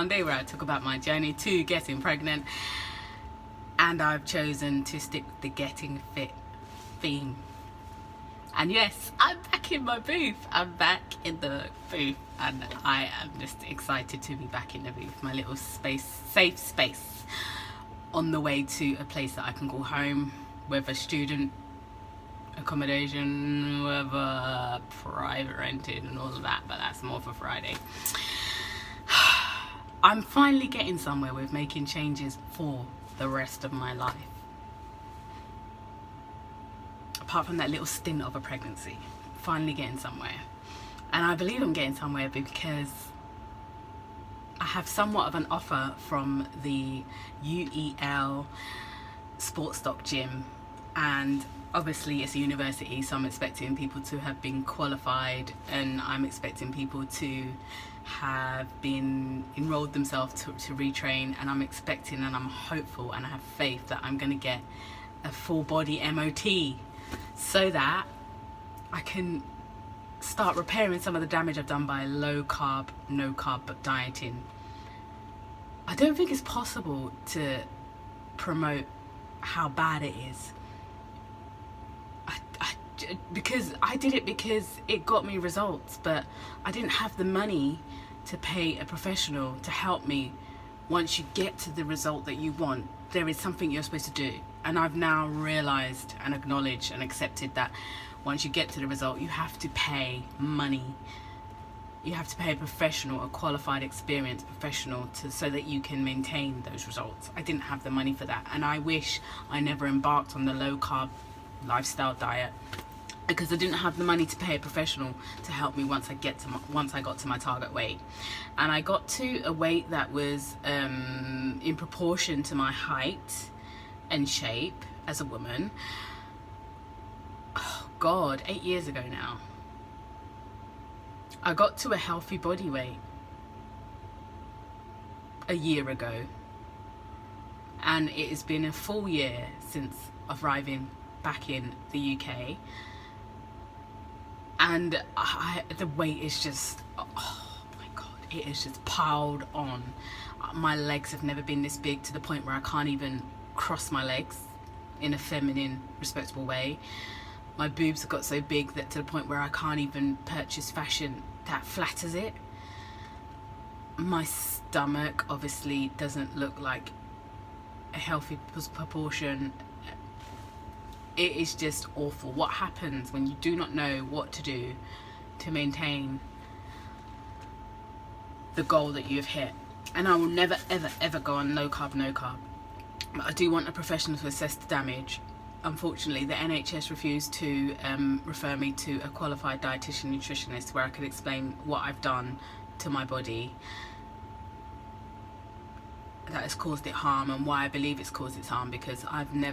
Monday, where I talk about my journey to getting pregnant, and I've chosen to stick with the getting fit theme. And yes, I'm back in my booth. I'm back in the booth, and I am just excited to be back in the booth, my little space, safe space, on the way to a place that I can call home, whether student accommodation, whether private rented and all of that, but that's more for Friday. I'm finally getting somewhere with making changes for the rest of my life. Apart from that little stint of a pregnancy, finally getting somewhere. And I believe I'm getting somewhere because I have somewhat of an offer from the UEL Sports Doc Gym, and obviously it's a university, so I'm expecting people to have been qualified, and I'm expecting people to have been enrolled themselves to retrain, and I'm expecting and I'm hopeful and I have faith that I'm going to get a full body MOT so that I can start repairing some of the damage I've done by low carb, no carb dieting. I don't think it's possible to promote how bad it is. Because I did it because it got me results, but I didn't have the money to pay a professional to help me. Once you get to the result that you want, there is something you're supposed to do, and I've now realized and acknowledged and accepted that once you get to the result, you have to pay money. You have to pay a professional, a qualified, experienced professional, so that you can maintain those results. I didn't have the money for that, and I wish I never embarked on the low carb lifestyle diet, because I didn't have the money to pay a professional to help me once I got to my target weight. And I got to a weight that was in proportion to my height and shape as a woman. Oh God, 8 years ago now. I got to a healthy body weight a year ago, and it has been a full year since arriving back in the UK, and the weight is just, oh my God, it is just piled on. My legs have never been this big, to the point where I can't even cross my legs in a feminine, respectable way. My boobs have got so big that to the point where I can't even purchase fashion that flatters it. My stomach obviously doesn't look like a healthy proportion. It is just awful. What happens when you do not know what to do to maintain the goal that you have hit? And I will never ever go on low carb, no carb, but I do want a professional to assess the damage. Unfortunately, the NHS refused to refer me to a qualified dietitian nutritionist where I could explain what I've done to my body that has caused it harm, and why I believe it's caused its harm, because I've never